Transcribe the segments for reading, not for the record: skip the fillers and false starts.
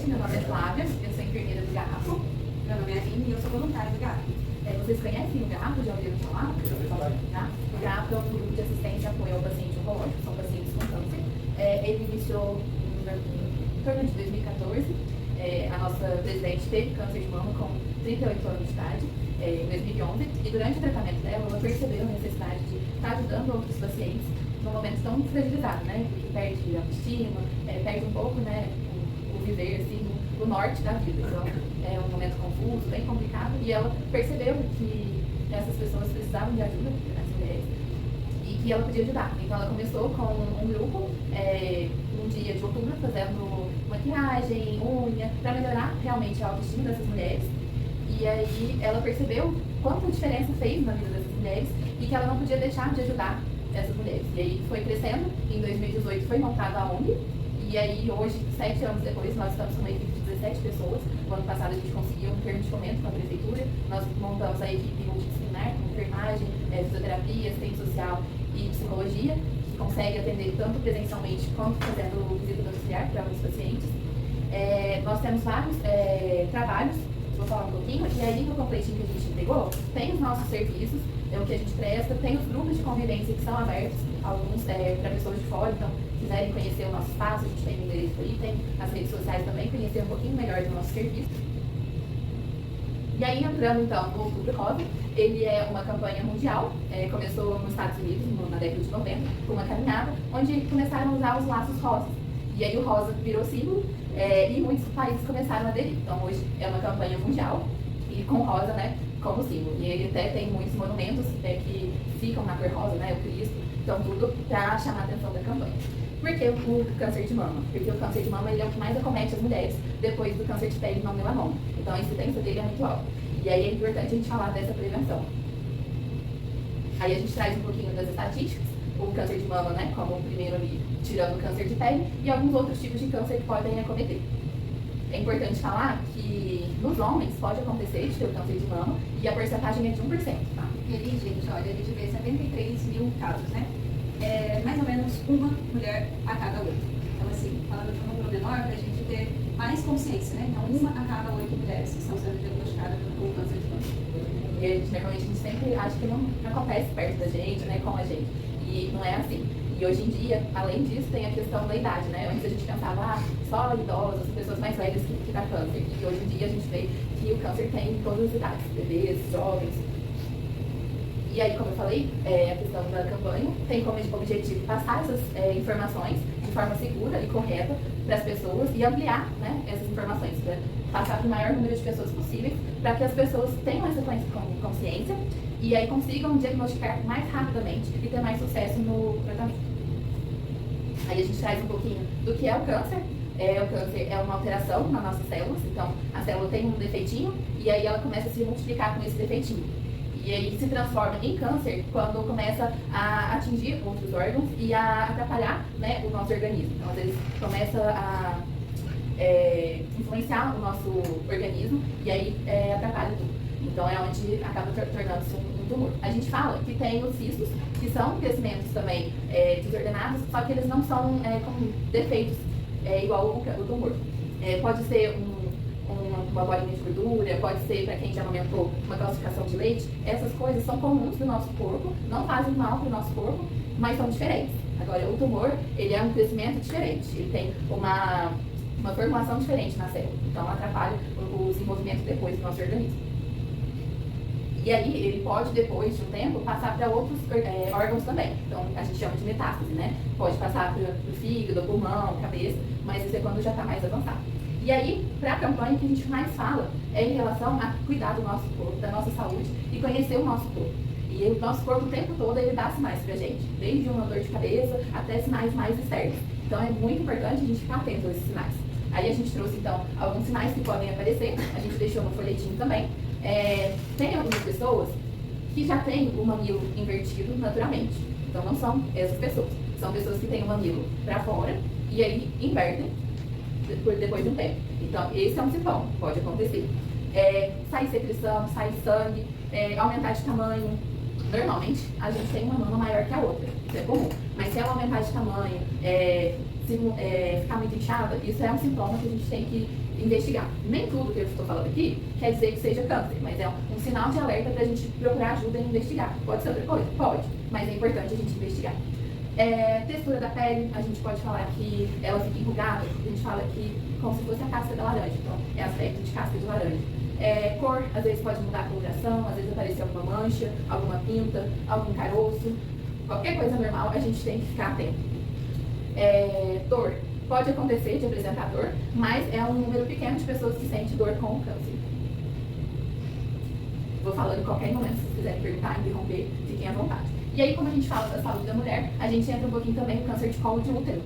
podcast. Meu nome é Flávia, eu sou enfermeira do Garrafo. Meu nome é Aline e eu sou voluntária do Garrafo. Vocês conhecem o Garrafo? Já ouviram falar? Já ouvi falar. Tá? O Garrafo é um grupo de assistência e apoio ao paciente oncológico, são pacientes com câncer. Ele iniciou em torno de 2014. A nossa presidente teve câncer de mama com 38 anos de idade, em 2011, e durante o tratamento dela, ela percebeu a necessidade de estar ajudando outros pacientes num momento tão fragilizado, né? Porque perde a autoestima, perde um pouco, né, o viver, assim, o norte da vida. Então, é um momento confuso, bem complicado, e ela percebeu que essas pessoas precisavam de ajuda, as mulheres, e que ela podia ajudar. Então, ela começou com um grupo, um dia de outubro, fazendo maquiagem, unha, para melhorar realmente a autoestima dessas mulheres. E aí, ela percebeu quanta diferença fez na vida dessas mulheres e que ela não podia deixar de ajudar essas mulheres. E aí foi crescendo, em 2018 foi montada a ONG, e aí hoje, 7 anos depois, nós estamos com uma equipe de 17 pessoas. No ano passado a gente conseguiu um termo de fomento com a prefeitura, nós montamos a equipe multidisciplinar, com enfermagem, fisioterapia, assistente social e psicologia, que consegue atender tanto presencialmente quanto fazendo visita domiciliar para alguns pacientes. Nós temos vários trabalhos, vou falar um pouquinho, e aí no completinho que a gente entregou, tem os nossos serviços, o que a gente presta, tem os grupos de convivência que são abertos, alguns para pessoas de fora, então, se quiserem conhecer o nosso espaço, a gente tem o endereço aí, tem as redes sociais também, conhecer um pouquinho melhor do nosso serviço. E aí, entrando então no Outubro Rosa, ele é uma campanha mundial, começou nos Estados Unidos, na década de 90, com uma caminhada, onde começaram a usar os laços rosas. E aí o rosa virou símbolo, e muitos países começaram a aderir. Então hoje é uma campanha mundial, e com rosa, né, como símbolo. E ele até tem muitos monumentos que ficam na cor rosa, né, o Cristo, então tudo para chamar a atenção da campanha. Por que o câncer de mama? Porque o câncer de mama ele é o que mais acomete as mulheres, depois do câncer de pele não melanoma. Então a incidência dele é muito alta. E aí é importante a gente falar dessa prevenção. Aí a gente traz um pouquinho das estatísticas, o câncer de mama, né, como o primeiro ali, tirando o câncer de pele, e alguns outros tipos de câncer que podem acometer. É importante falar que nos homens pode acontecer de ter o câncer de mama, e a porcentagem é de 1%, tá? Ele, gente, olha, a gente vê 73 mil casos, né? Mais ou menos uma mulher a cada 8. Então, assim, falando de um número menor, para a gente ter mais consciência, né? Então, uma a cada 8 mulheres que estão sendo diagnosticadas com câncer de mama. E normalmente a gente sempre acha que não acontece perto da gente, né, com a gente. E não é assim. E hoje em dia, além disso, tem a questão da idade, né? Antes a gente pensava, só idosos, pessoas mais velhas que dá câncer. E hoje em dia a gente vê que o câncer tem em todas as idades, bebês, jovens. E aí, como eu falei, a questão da campanha tem como objetivo passar essas informações de forma segura e correta para as pessoas e ampliar, né, essas informações, para passar para o maior número de pessoas possível, para que as pessoas tenham essa consciência e aí consigam diagnosticar mais rapidamente e ter mais sucesso no tratamento. Aí a gente traz um pouquinho do que é o câncer. O câncer é uma alteração nas nossas células, então a célula tem um defeitinho e aí ela começa a se multiplicar com esse defeitinho. E aí se transforma em câncer quando começa a atingir outros órgãos e a atrapalhar, né, o nosso organismo. Então, às vezes, começa a influenciar o nosso organismo e aí atrapalha tudo. Então, é onde acaba tornando-se um tumor. A gente fala que tem os cistos, que são crescimentos também desordenados, só que eles não são com defeitos igual o tumor. Pode ser uma bolinha de gordura, pode ser, para quem já amamentou, uma calcificação de leite. Essas coisas são comuns do nosso corpo, não fazem mal para o nosso corpo, mas são diferentes. Agora, o tumor, ele é um crescimento diferente, ele tem uma formulação diferente na célula, então atrapalha o desenvolvimento depois do nosso organismo. E aí, ele pode, depois de um tempo, passar para outros órgãos também. Então, a gente chama de metástase, né? Pode passar para o fígado, pulmão, cabeça, mas isso é quando já está mais avançado. E aí, para a campanha, o que a gente mais fala é em relação a cuidar do nosso corpo, da nossa saúde e conhecer o nosso corpo. E o nosso corpo o tempo todo, ele dá sinais pra gente, desde uma dor de cabeça até sinais mais externos. Então, é muito importante a gente ficar atento a esses sinais. Aí a gente trouxe, então, alguns sinais que podem aparecer, a gente deixou no folhetinho também. Tem algumas pessoas que já têm o mamilo invertido naturalmente. Então, não são essas pessoas. São pessoas que têm o mamilo para fora e aí invertem depois de um tempo. Então, esse é um sintoma, pode acontecer. Sai secreção, sai sangue, aumentar de tamanho. Normalmente, a gente tem uma mama maior que a outra. isso é comum. Mas se ela aumentar de tamanho, ficar muito inchada, isso é um sintoma que a gente tem que investigar. Nem tudo que eu estou falando aqui quer dizer que seja câncer, mas é um sinal de alerta para a gente procurar ajuda e investigar. Pode ser outra coisa? Pode, mas é importante a gente investigar. Textura da pele, a gente pode falar que ela fica enrugada, a gente fala que como se fosse a casca da laranja, então é aspecto de casca de laranja. Cor, às vezes pode mudar a coloração, às vezes aparecer alguma mancha, alguma pinta, algum caroço, qualquer coisa normal a gente tem que ficar atento. Dor, pode acontecer de apresentar dor, mas é um número pequeno de pessoas que sentem dor com o câncer. Vou falando em qualquer momento, se vocês quiserem perguntar, interromper, fiquem à vontade. E aí, como a gente fala da saúde da mulher, a gente entra um pouquinho também no câncer de colo de útero.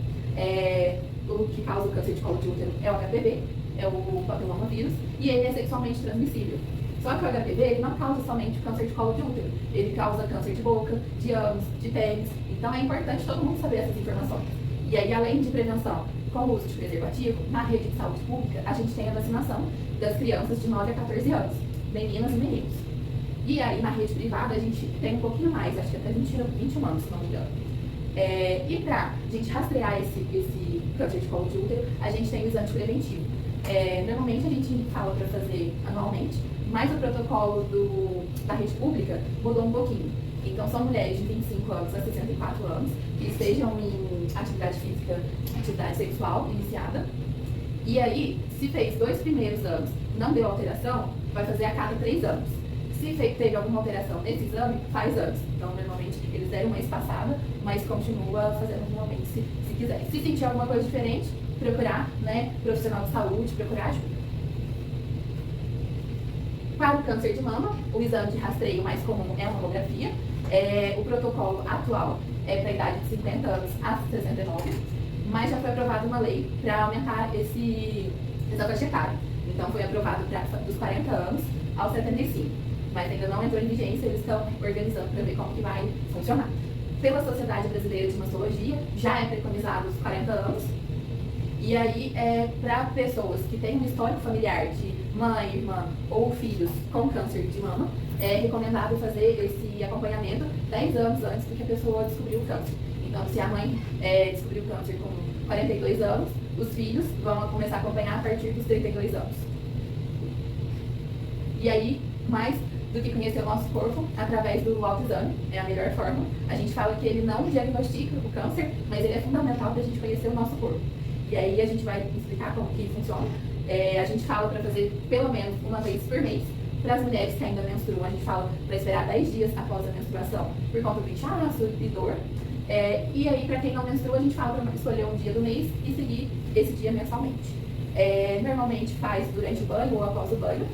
O que causa o câncer de colo de útero é o HPV, é o papilomavírus, e ele é sexualmente transmissível. Só que o HPV ele não causa somente o câncer de colo de útero, ele causa câncer de boca, de ânus, de pênis. Então é importante todo mundo saber essas informações. E aí, além de prevenção com o uso de preservativo, na rede de saúde pública, a gente tem a vacinação das crianças de 9 a 14 anos, meninas e meninos. E aí, na rede privada, a gente tem um pouquinho mais, acho que até 21 anos, se não me engano. E para a gente rastrear esse câncer de colo de útero, a gente tem o exame preventivo. Normalmente a gente fala para fazer anualmente, mas o protocolo da rede pública mudou um pouquinho. Então, são mulheres de 25 anos a 64 anos que estejam em atividade física, atividade sexual iniciada. E aí, se fez 2 primeiros anos, não deu alteração, vai fazer a cada 3 anos. Se teve alguma alteração nesse exame, faz antes. Então, normalmente, eles deram uma espaçada, mas continua fazendo anualmente se quiser. Se sentir alguma coisa diferente, procurar, profissional de saúde, procurar ajuda. Para o câncer de mama, o exame de rastreio mais comum é a mamografia. O protocolo atual é para a idade de 50 anos a 69, mas já foi aprovada uma lei para aumentar essa faixa etária. Então, foi aprovado dos 40 anos aos 75. Mas ainda não entrou em vigência, eles estão organizando para ver como que vai funcionar. Pela Sociedade Brasileira de Mastologia, já é preconizado os 40 anos. E aí, para pessoas que têm um histórico familiar de mãe, irmã ou filhos com câncer de mama, é recomendado fazer esse acompanhamento 10 anos antes do que a pessoa descobriu o câncer. Então, se a mãe descobriu o câncer com 42 anos, os filhos vão começar a acompanhar a partir dos 32 anos. E aí, mais do que conhecer o nosso corpo através do autoexame, é a melhor forma. A gente fala que ele não diagnostica o câncer, mas ele é fundamental para a gente conhecer o nosso corpo. E aí a gente vai explicar como que funciona. A gente fala para fazer pelo menos uma vez por mês. Para as mulheres que ainda menstruam, a gente fala para esperar 10 dias após a menstruação por conta do inchaço e dor. E aí, para quem não menstrua, a gente fala para escolher um dia do mês e seguir esse dia mensalmente. Normalmente faz durante o banho ou após o banho,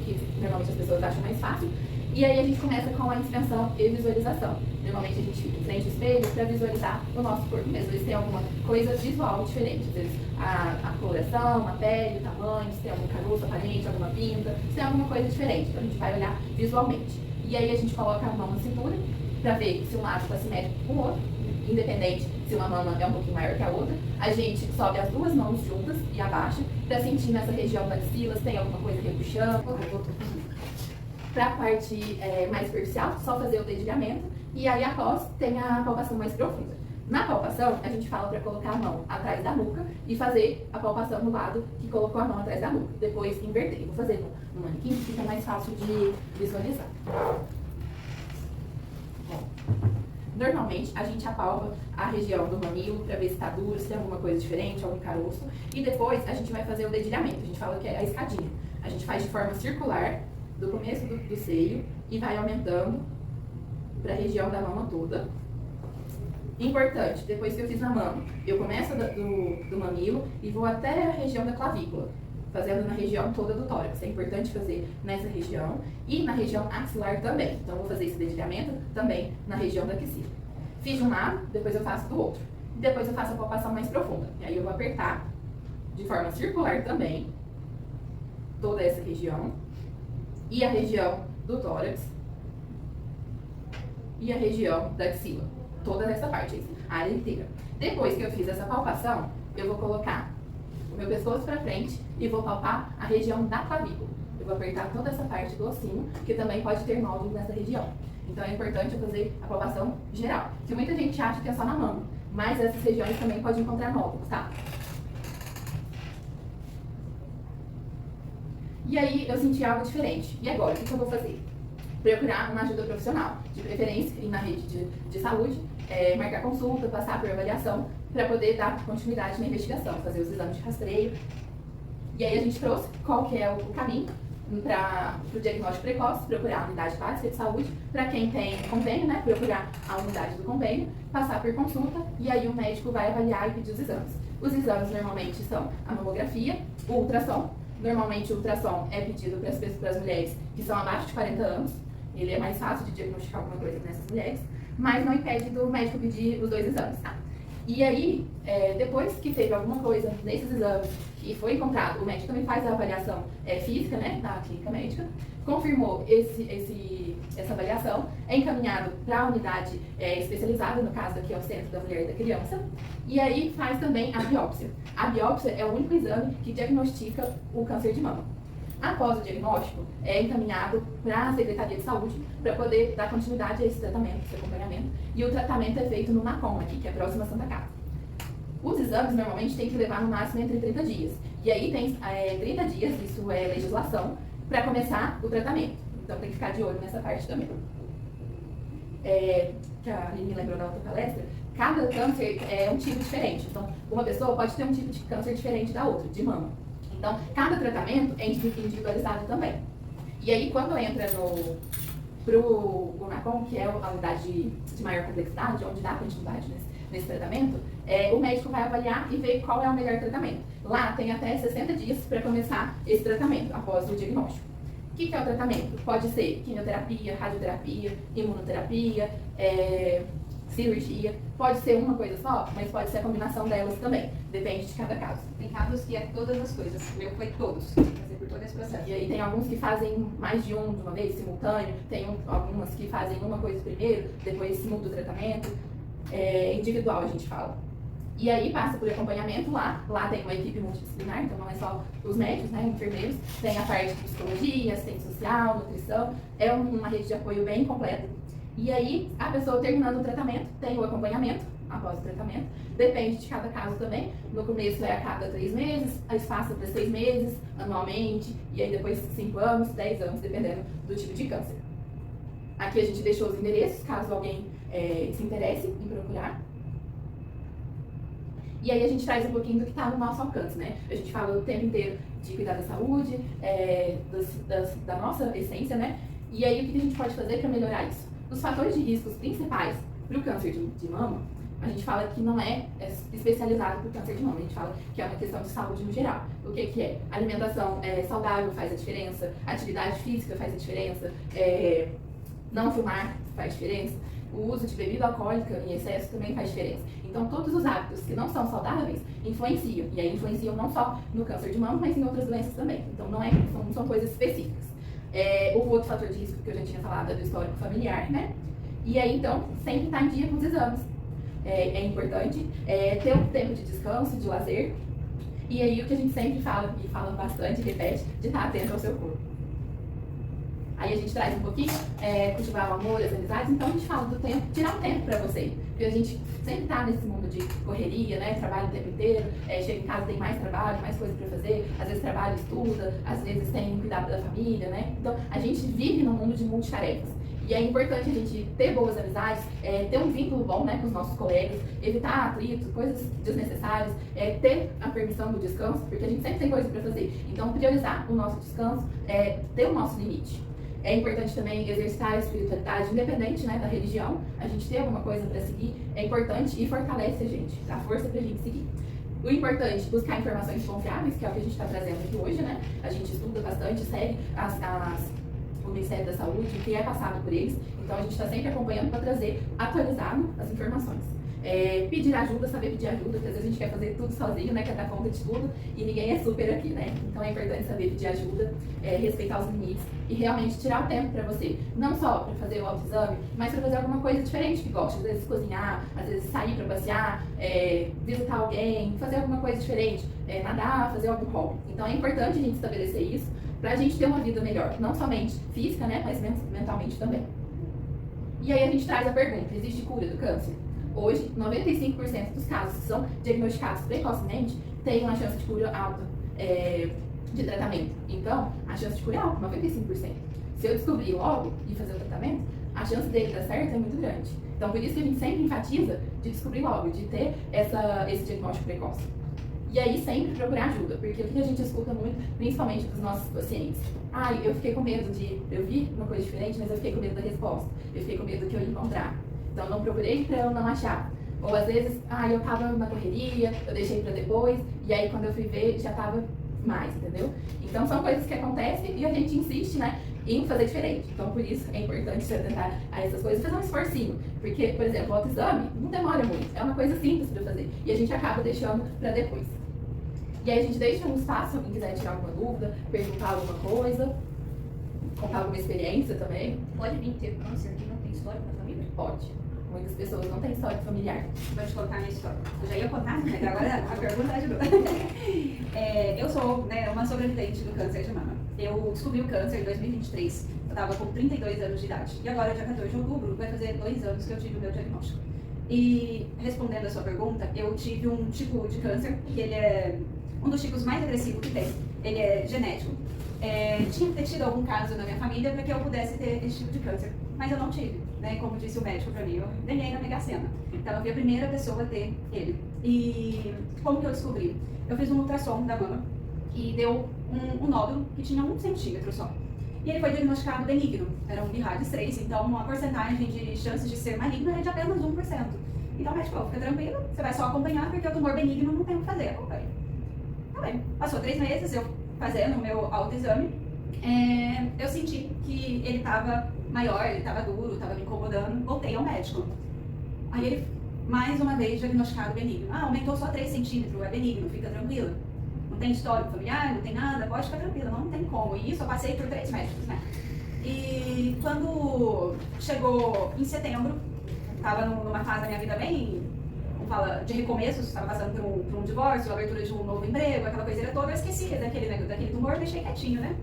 que normalmente as pessoas acham mais fácil. E aí a gente começa com a inspeção e visualização. Normalmente a gente fica em frente ao espelho para visualizar o nosso corpo mesmo. Às vezes tem alguma coisa visual diferente. Às vezes a coloração, a pele, o tamanho, se tem algum caroço aparente, alguma pinta, se tem alguma coisa diferente. Então a gente vai olhar visualmente. E aí a gente coloca a mão na cintura para ver se um lado está simétrico com o outro, independente se uma mama é um pouquinho maior que a outra. A gente sobe as duas mãos juntas e abaixa para sentir nessa região da axila se tem alguma coisa repuxando. Para a parte mais superficial, só fazer o dedilhamento e aí após tem a palpação mais profunda. Na palpação, a gente fala para colocar a mão atrás da nuca e fazer a palpação no lado que colocou a mão atrás da nuca. Depois inverter. Vou fazer no manequim que fica mais fácil de visualizar. Bom, normalmente a gente apalpa a região do mamilo para ver se está duro, se tem alguma coisa diferente, algum caroço. E depois a gente vai fazer o dedilhamento. A gente fala que é a escadinha. A gente faz de forma circular do começo do seio e vai aumentando para a região da mama toda. Importante, depois que eu fiz na mama, eu começo do mamilo e vou até a região da clavícula, fazendo na região toda do tórax. É importante fazer nessa região e na região axilar também. Então, vou fazer esse dedilhamento também na região da axila. Fiz de um lado, depois eu faço do outro. E depois eu faço a palpação mais profunda. E aí eu vou apertar de forma circular também toda essa região. E a região do tórax e a região da axila. Toda essa parte, a área inteira. Depois que eu fiz essa palpação, eu vou colocar o meu pescoço para frente e vou palpar a região da clavícula. Eu vou apertar toda essa parte do ossinho, que também pode ter nódulos nessa região. Então é importante eu fazer a palpação geral, que muita gente acha que é só na mama, mas essas regiões também pode encontrar nódulos, tá? E aí eu senti algo diferente. E agora, o que eu vou fazer? Procurar uma ajuda profissional, de preferência ir na rede de saúde, marcar consulta, passar por avaliação, para poder dar continuidade na investigação, fazer os exames de rastreio. E aí a gente trouxe qual que é o caminho para o diagnóstico precoce, procurar a unidade básica de saúde, para quem tem convênio, né, procurar a unidade do convênio, passar por consulta, e aí o médico vai avaliar e pedir os exames. Os exames normalmente são a mamografia, o ultrassom. Normalmente o ultrassom é pedido para as mulheres que são abaixo de 40 anos, ele é mais fácil de diagnosticar alguma coisa nessas mulheres, mas não impede do médico pedir os 2 exames, tá? E aí, depois que teve alguma coisa nesses exames e foi encontrado, o médico também faz a avaliação física, né, da clínica médica, confirmou essa avaliação, é encaminhado para a unidade especializada, no caso aqui é o Centro da Mulher e da Criança, e aí faz também a biópsia. A biópsia é o único exame que diagnostica o câncer de mama. Após o diagnóstico, é encaminhado para a Secretaria de Saúde para poder dar continuidade a esse tratamento, esse acompanhamento. E o tratamento é feito no NACOM, aqui, que é próximo à Santa Casa. Os exames, normalmente, tem que levar no máximo entre 30 dias. E aí tem 30 dias, isso é legislação, para começar o tratamento. Então tem que ficar de olho nessa parte também. Que a Aline lembrou na outra palestra, cada câncer é um tipo diferente. Então, uma pessoa pode ter um tipo de câncer diferente da outra, de mama. Então, cada tratamento é individualizado também. E aí, quando entra pro NACOM, que é a unidade de maior complexidade, onde dá continuidade nesse tratamento, o médico vai avaliar e ver qual é o melhor tratamento. Lá tem até 60 dias para começar esse tratamento, após o diagnóstico. O que é o tratamento? Pode ser quimioterapia, radioterapia, imunoterapia, cirurgia. Pode ser uma coisa só, mas pode ser a combinação delas também. Depende de cada caso. Tem casos que é todas as coisas. O meu foi todos. Fazer por todo esse processo. E aí tem alguns que fazem mais de uma vez, simultâneo. Tem algumas que fazem uma coisa primeiro, depois muda o tratamento. Individual, a gente fala. E aí passa por acompanhamento lá. Lá tem uma equipe multidisciplinar, então não é só os médicos, né, enfermeiros. Tem a parte de psicologia, assistência social, nutrição. É uma rede de apoio bem completa. E aí, a pessoa terminando o tratamento, tem o acompanhamento após o tratamento. Depende de cada caso também. No começo é a cada 3 meses, aí passa para 6 meses, anualmente, e aí depois 5 anos, 10 anos, dependendo do tipo de câncer. Aqui a gente deixou os endereços, caso alguém se interesse em procurar. E aí a gente traz um pouquinho do que está no nosso alcance, né? A gente fala o tempo inteiro de cuidar da saúde, da nossa essência, né? E aí o que a gente pode fazer para melhorar isso? Os fatores de riscos principais para o câncer de mama, a gente fala que não é especializado para o câncer de mama, a gente fala que é uma questão de saúde no geral. O que é? Alimentação saudável faz a diferença, atividade física faz a diferença, não fumar faz diferença, o uso de bebida alcoólica em excesso também faz diferença. Então, todos os hábitos que não são saudáveis influenciam, e aí influenciam não só no câncer de mama, mas em outras doenças também. Então, não são coisas específicas. O outro fator de risco que eu já tinha falado é do histórico familiar, né? E aí, então, sempre estar em dia com os exames. É importante ter um tempo de descanso, de lazer. E aí, o que a gente sempre fala, e fala bastante, repete, de estar atento ao seu corpo. Aí a gente traz um pouquinho, cultivar o amor, as amizades, então a gente fala do tempo, tirar um tempo pra você. Porque a gente sempre tá nesse mundo de correria, né? Trabalha o tempo inteiro, chega em casa, tem mais trabalho, mais coisa pra fazer, às vezes trabalha, estuda, às vezes tem cuidado da família, né? Então a gente vive num mundo de multitarefas. E é importante a gente ter boas amizades, ter um vínculo bom, né, com os nossos colegas, evitar atritos, coisas desnecessárias, ter a permissão do descanso, porque a gente sempre tem coisa para fazer. Então, priorizar o nosso descanso, ter o nosso limite. É importante também exercitar a espiritualidade, independente, né, da religião. A gente ter alguma coisa para seguir é importante e fortalece a gente, dá força para a gente seguir. O importante é buscar informações confiáveis, que é o que a gente está trazendo aqui hoje, né? A gente estuda bastante, segue o Ministério da Saúde, o que é passado por eles. Então a gente está sempre acompanhando para trazer atualizado as informações. Pedir ajuda, saber pedir ajuda, porque às vezes a gente quer fazer tudo sozinho, né? Quer dar conta de tudo e ninguém é super aqui, né? Então é importante saber pedir ajuda, respeitar os limites e realmente tirar o tempo para você. Não só para fazer o autoexame, mas para fazer alguma coisa diferente que gosta. Às vezes cozinhar, às vezes sair para passear, visitar alguém, fazer alguma coisa diferente, nadar, fazer algum hobby. Então é importante a gente estabelecer isso para a gente ter uma vida melhor, não somente física, né? Mas mentalmente também. E aí a gente traz a pergunta, existe cura do câncer? Hoje, 95% dos casos que são diagnosticados precocemente têm uma chance de cura alta de tratamento. Então, a chance de cura é alta, 95%. Se eu descobrir logo e fazer o tratamento, a chance dele dar certo é muito grande. Então, por isso que a gente sempre enfatiza de descobrir logo, de ter esse diagnóstico precoce. E aí, sempre procurar ajuda, porque o que a gente escuta muito, principalmente dos nossos pacientes, eu fiquei com medo eu vi uma coisa diferente, mas eu fiquei com medo da resposta, eu fiquei com medo do que eu ia encontrar. Então, eu não procurei para eu não achar. Ou às vezes, eu tava na correria, eu deixei para depois, e aí quando eu fui ver, já tava mais, entendeu? Então, são coisas que acontecem e a gente insiste, né, em fazer diferente. Então, por isso é importante se atentar a essas coisas, fazer um esforcinho. Porque, por exemplo, o autoexame não demora muito, é uma coisa simples para fazer. E a gente acaba deixando para depois. E aí a gente deixa um espaço, quem quiser tirar alguma dúvida, perguntar alguma coisa, contar alguma experiência também. Pode vir ter câncer que não tem história na família? Pode. Muitas pessoas não têm história familiar. Pode contar a minha história. Eu já ia contar, mas agora a pergunta ajudou. Eu sou uma sobrevivente do câncer de mama. Eu descobri o câncer em 2023. Eu estava com 32 anos de idade. E agora, dia 14 de outubro, vai fazer 2 anos que eu tive o meu diagnóstico. E, respondendo a sua pergunta, eu tive um tipo de câncer, que ele é um dos tipos mais agressivos que tem. Ele é genético. Tinha que ter tido algum caso na minha família para que eu pudesse ter esse tipo de câncer. Mas eu não tive, né? Como disse o médico para mim, eu ganhei na Mega Sena. Então, eu fui a primeira pessoa a ter ele. E como que eu descobri? Eu fiz um ultrassom da mama e deu um nódulo que tinha 1 centímetro só. E ele foi diagnosticado benigno, era um BIRADS 3, então a porcentagem de chances de ser maligno era de apenas 1%. Então o médico falou, fica tranquilo, você vai só acompanhar porque o tumor benigno não tem o que fazer. Acompanhe. Tá bem, passou 3 meses, eu fazendo o meu autoexame, eu senti que ele estava maior, ele estava duro, estava me incomodando, voltei ao médico. Aí ele, mais uma vez, diagnosticado benigno. Aumentou só 3 centímetros, é benigno, fica tranquilo. Não tem histórico familiar, não tem nada, pode ficar tranquila, não tem como. E isso eu passei por 3 médicos, né? E quando chegou em setembro, estava numa fase da minha vida bem, vamos falar, de recomeços, estava passando por um divórcio, a abertura de um novo emprego, aquela coisinha toda, eu esqueci daquele tumor, deixei quietinho, né?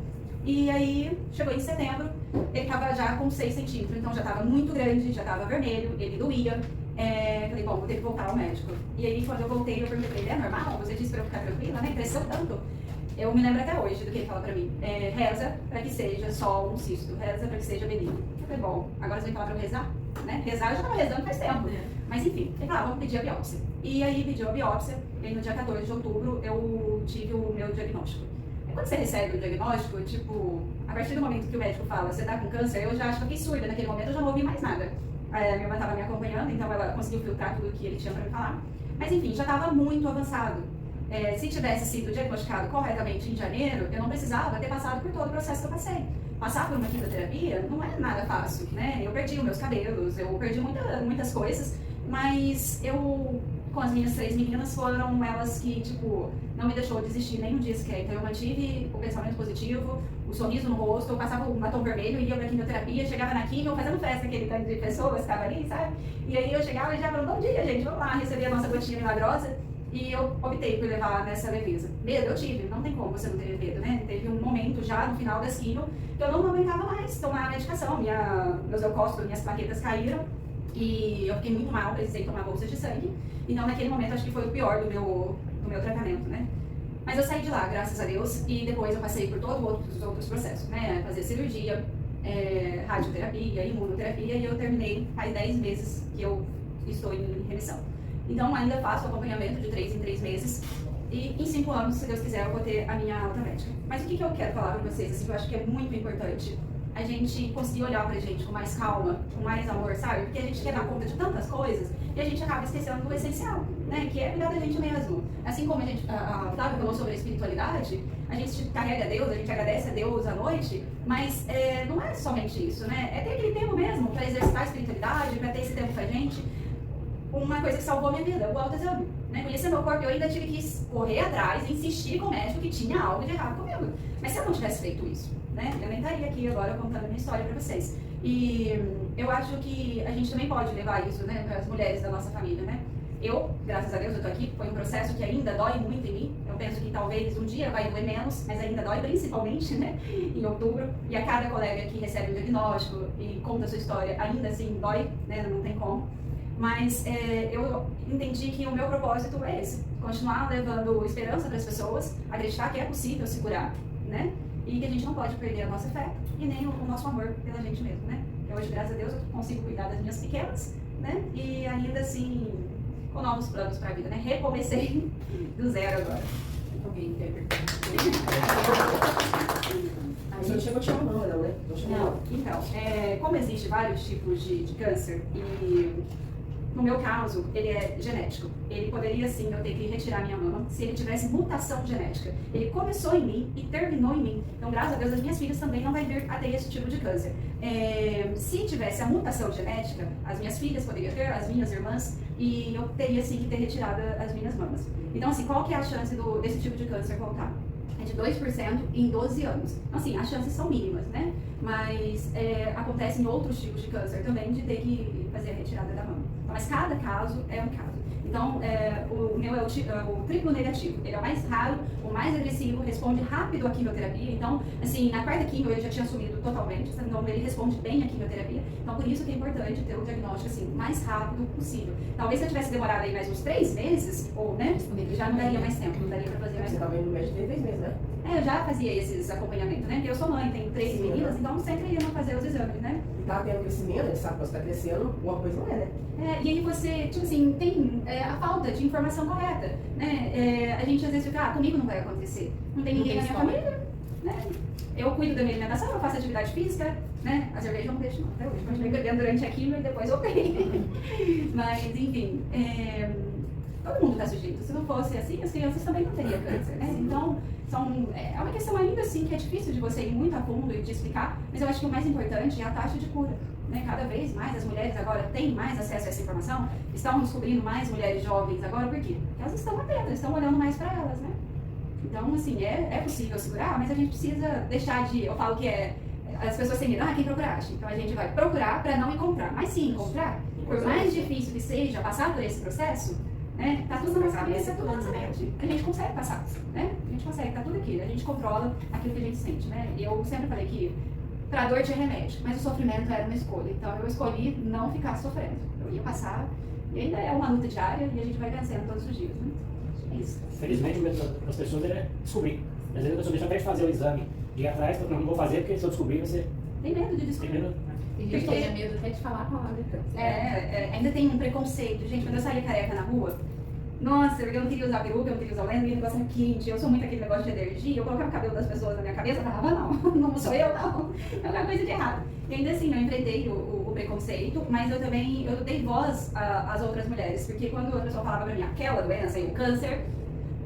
E aí, chegou em setembro, ele estava já com 6 centímetros, então já estava muito grande, já estava vermelho, ele doía. Falei, bom, vou ter que voltar ao médico. E aí, quando eu voltei, eu perguntei pra ele, é normal? Você disse pra eu ficar tranquila, né? Cresceu tanto. Eu me lembro até hoje do que ele fala pra mim. Reza pra que seja só um cisto, reza pra que seja benigno. Eu falei, bom, agora você vai falar pra eu rezar? Né? Rezar eu já estava rezando faz tempo. Mas enfim, ele falou, vamos pedir a biópsia. E aí, pediu a biópsia, e no dia 14 de outubro, eu tive o meu diagnóstico. Quando você recebe o diagnóstico, tipo, a partir do momento que o médico fala, você tá com câncer, eu já acho que fiquei surda naquele momento, eu já não ouvi mais nada. Minha irmã estava me acompanhando, então ela conseguiu filtrar tudo o que ele tinha para me falar. Mas enfim, já estava muito avançado. Se tivesse sido diagnosticado corretamente em janeiro, eu não precisava ter passado por todo o processo que eu passei. Passar por uma quimioterapia não é nada fácil, né? Eu perdi os meus cabelos, eu perdi muitas coisas, mas eu, com as minhas 3 meninas, foram elas que, tipo, não me deixou desistir nem um dia sequer. Então eu mantive o pensamento positivo, o sorriso no rosto, eu passava um batom vermelho, ia pra quimioterapia, chegava na quimio, fazendo festa, aquele tanto de pessoas que estava ali, sabe? E aí eu chegava e já falava, bom dia, gente, vamos lá, receber a nossa gotinha milagrosa. E eu optei por levar nessa leveza. Medo eu tive, não tem como você não ter medo, né? Teve um momento já no final da quimio que eu não aguentava mais tomar a medicação. Meus leucócitos, minhas plaquetas caíram e eu fiquei muito mal, precisei tomar bolsa de sangue. Então naquele momento acho que foi o pior do meu tratamento, né? Mas eu saí de lá, graças a Deus, e depois eu passei por todos os outros processos, né? Fazer cirurgia, radioterapia, imunoterapia, e eu terminei faz 10 meses que eu estou em remissão. Então ainda faço acompanhamento de 3 em 3 meses, e em 5 anos, se Deus quiser, eu vou ter a minha alta médica. Mas o que eu quero falar para vocês, assim, que eu acho que é muito importante, a gente conseguir olhar pra gente com mais calma, com mais amor, sabe? Porque a gente quer dar conta de tantas coisas e a gente acaba esquecendo do essencial, né? Que é cuidar da gente mesmo. Assim como a Flávia falou sobre a espiritualidade, a gente carrega a Deus, a gente agradece a Deus à noite, mas não é somente isso, né? É ter aquele tempo mesmo para exercitar a espiritualidade, para ter esse tempo pra gente. Uma coisa que salvou a minha vida, o autoexame. Né? Conhecer meu corpo, eu ainda tive que correr atrás, insistir com o médico que tinha algo de errado comigo. Mas se eu não tivesse feito isso, né? Eu nem estaria aqui agora contando a minha história para vocês. E eu acho que a gente também pode levar isso, né, para as mulheres da nossa família, né? eu, graças a Deus, eu tô aqui, foi um processo que ainda dói muito em mim. Eu penso que talvez um dia vai doer menos, mas ainda dói, principalmente, né, em outubro. E a cada colega que recebe o diagnóstico e conta a sua história, ainda assim dói, né, não tem como. Mas eu entendi que o meu propósito é esse, continuar levando esperança para as pessoas, acreditar que é possível se curar, né? E que a gente não pode perder a nossa fé e nem o nosso amor pela gente mesmo, né? Eu hoje, graças a Deus, eu consigo cuidar das minhas pequenas, né? E ainda assim, com novos planos para a vida, né? Recomecei do zero agora. Alguém quer perguntar? Você não chegou a tirar não, né? Não, então, como existem vários tipos de câncer e no meu caso, ele é genético. Ele poderia sim eu ter que retirar minha mama se ele tivesse mutação genética. Ele começou em mim e terminou em mim. Então, graças a Deus, as minhas filhas também não vão vir a ter esse tipo de câncer. Se tivesse a mutação genética, as minhas filhas poderiam ter, as minhas irmãs, e eu teria sim que ter retirado as minhas mamas. Então, assim, qual que é a chance desse tipo de câncer voltar? É de 2% em 12 anos. Então, assim, as chances são mínimas, né? Mas acontece em outros tipos de câncer também de ter que fazer a retirada da mama. Mas cada caso é um caso. Então, o meu é o triplo negativo. Ele é o mais raro, o mais agressivo, responde rápido à quimioterapia. Então, assim, na quarta quimio ele já tinha sumido totalmente. Então, ele responde bem à quimioterapia. Então, por isso que é importante ter o diagnóstico, assim, o mais rápido possível. Talvez se eu tivesse demorado aí mais uns 3 meses, ou, né, já não daria mais tempo, não daria pra fazer mais Você tempo. estava indo no médico 3 meses, né? Eu já fazia esses acompanhamentos, né? Porque eu sou mãe, tenho 3 meninas, então sempre ia fazer os exames, né? E tá tendo crescimento, ele sabe que você está crescendo, uma coisa não é, né? E aí você, tipo assim, tem a falta de informação correta, né? A gente às vezes fica, comigo não vai acontecer, não tem ninguém na minha família, né? Eu cuido da minha alimentação, eu faço atividade física, né? A cerveja eu não deixo não, até hoje, continuei bebendo durante a quimio e depois eu peguei. Mas, enfim, todo mundo está sujeito. Se não fosse assim, as crianças também não teriam câncer, né? Então, é uma questão ainda assim que é difícil de você ir muito a fundo e de explicar, mas eu acho que o mais importante é a taxa de cura. Né? Cada vez mais as mulheres agora têm mais acesso a essa informação, estão descobrindo mais mulheres jovens agora, por quê? Porque elas estão atentas, estão olhando mais para elas, né? Então, assim, é possível segurar, mas a gente precisa deixar de... Eu falo que as pessoas têm medo, quem procuraste? Então a gente vai procurar para não encontrar, mas sim encontrar. Por mais difícil que seja passar por esse processo, né? Tá tudo na nossa cabeça, tudo na nossa mente. A gente consegue passar, né? A gente consegue, tá tudo aqui. A gente controla aquilo que a gente sente, né? E eu sempre falei que pra dor tinha remédio, mas o sofrimento era uma escolha. Então eu escolhi não ficar sofrendo. Eu ia passar, e ainda é uma luta diária e a gente vai vencendo todos os dias, né? É isso. Felizmente, o medo das pessoas é descobrir. Às vezes a pessoa deixa até de fazer o exame, de ir atrás, não vou fazer porque se eu descobrir vai ser. Tem medo de Tem descobrir. medo. Tem gente que tem medo até de falar a palavra câncer. Ainda tem um preconceito. Gente, quando eu saía careca na rua, nossa, eu não queria usar peruca, eu não queria usar lendo, e o negócio era quente. Eu sou muito aquele negócio de energia. Eu colocava o cabelo das pessoas na minha cabeça, eu falava, não sou eu, não. É uma coisa de errado. E ainda assim, eu enfrentei o preconceito, mas eu também dei voz às outras mulheres. Porque quando a pessoa falava pra mim, aquela doença, o câncer,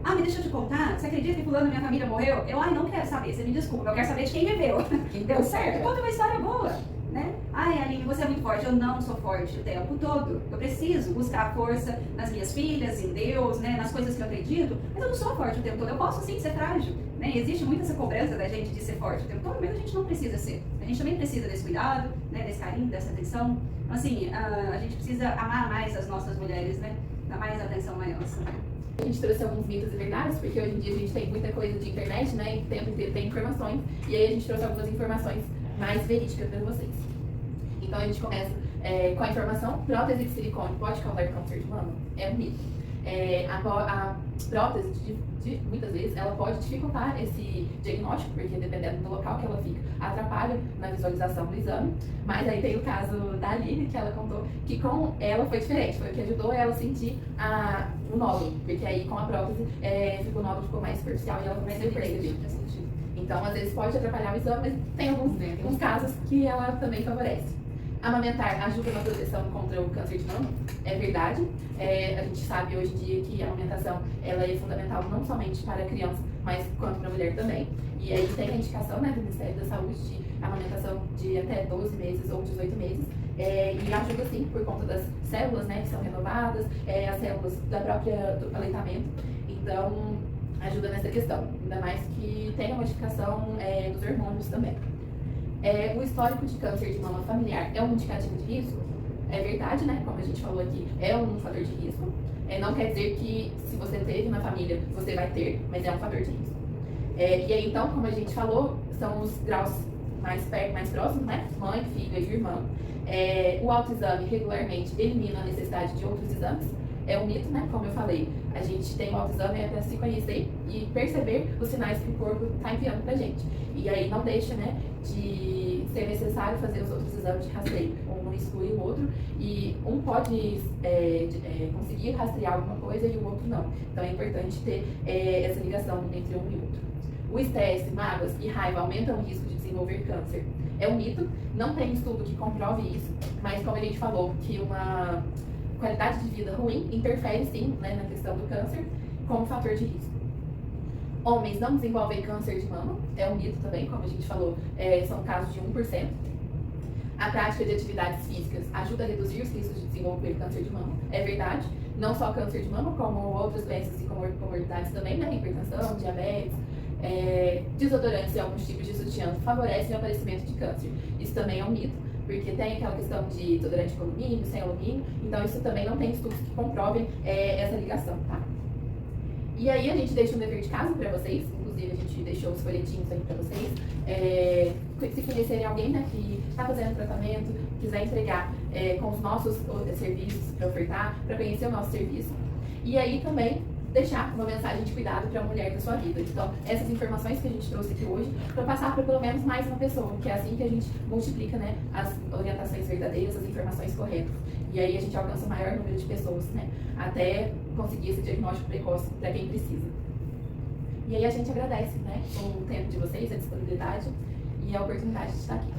me deixa eu te contar, você acredita que fulano da minha família morreu? Eu, não quero saber, você me desculpa, eu quero saber de quem viveu. Quem Deu deu certo? certo. Conta uma história boa, né? Aline, você é muito forte. Eu não sou forte o tempo todo. Eu preciso buscar força nas minhas filhas, em Deus, né? Nas coisas que eu acredito, mas eu não sou forte o tempo todo. Eu posso sim ser frágil, né? E existe muito essa cobrança da gente de ser forte o tempo todo, mas a gente não precisa ser. A gente também precisa desse cuidado, né? Desse carinho, dessa atenção. Então, assim, a gente precisa amar mais as nossas mulheres, né? Dar mais atenção a elas. A gente trouxe alguns mitos e verdades, porque hoje em dia a gente tem muita coisa de internet, né? E o tempo inteiro tem informações. E aí a gente trouxe algumas informações mais verídicas para vocês. Então a gente começa com a informação: prótese de silicone pode causar câncer de mama? É um mito. A prótese, muitas vezes, ela pode dificultar esse diagnóstico, porque dependendo do local que ela fica, atrapalha na visualização do exame. Mas aí tem o caso da Aline, que ela contou que com ela foi diferente, foi o que ajudou ela a sentir o nódulo, porque aí com a prótese o nódulo ficou mais superficial e ela conseguiu perceber. Então, às vezes pode atrapalhar o exame, mas tem alguns casos que ela também favorece. Amamentar ajuda na proteção contra o câncer de mama, é verdade. A gente sabe hoje em dia que a amamentação ela é fundamental não somente para a criança, mas quanto para a mulher também. E aí tem a indicação, né, do Ministério da Saúde de amamentação de até 12 meses ou 18 meses. E ajuda sim por conta das células, né, que são renovadas, as células do aleitamento. Então, ajuda nessa questão. Ainda mais que tem a modificação dos hormônios também. O histórico de câncer de mama familiar é um indicativo de risco? É verdade, né? Como a gente falou aqui, é um fator de risco. Não quer dizer que se você teve na família, você vai ter, mas é um fator de risco. E aí, então, como a gente falou, são os graus mais próximos, né? Mãe, filha e irmã. O autoexame regularmente elimina a necessidade de outros exames. É um mito, né? Como eu falei, a gente tem o autoexame para se conhecer e perceber os sinais que o corpo está enviando pra gente. E aí não deixa, né, de ser necessário fazer os outros exames de rastreio. Um exclui o outro e um pode conseguir rastrear alguma coisa e o outro não. Então é importante ter essa ligação entre um e outro. O estresse, mágoas e raiva aumentam o risco de desenvolver câncer. É um mito, não tem estudo que comprove isso, mas como a gente falou, que uma qualidade de vida ruim interfere sim, né, na questão do câncer como fator de risco. Homens não desenvolvem câncer de mama, é um mito também, como a gente falou, são casos de 1%. A prática de atividades físicas ajuda a reduzir os riscos de desenvolver câncer de mama, é verdade. Não só câncer de mama, como outras doenças e comorbidades também, né, hipertensão, diabetes. Desodorantes e alguns tipos de sutiã favorecem o aparecimento de câncer. Isso também é um mito, porque tem aquela questão de desodorante com alumínio, sem alumínio, então isso também não tem estudos que comprovem essa ligação, tá? E aí a gente deixa um dever de casa para vocês, inclusive a gente deixou os folhetinhos aí para vocês. Se conhecerem alguém, né, que está fazendo tratamento, quiser entregar com os nossos serviços para ofertar, para conhecer o nosso serviço. E aí também deixar uma mensagem de cuidado para a mulher da sua vida. Então, essas informações que a gente trouxe aqui hoje, para passar para pelo menos mais uma pessoa, que é assim que a gente multiplica, né, as orientações verdadeiras, as informações corretas. E aí a gente alcança o maior número de pessoas, né, até conseguir esse diagnóstico precoce para quem precisa. E aí a gente agradece, né, o tempo de vocês, a disponibilidade e a oportunidade de estar aqui.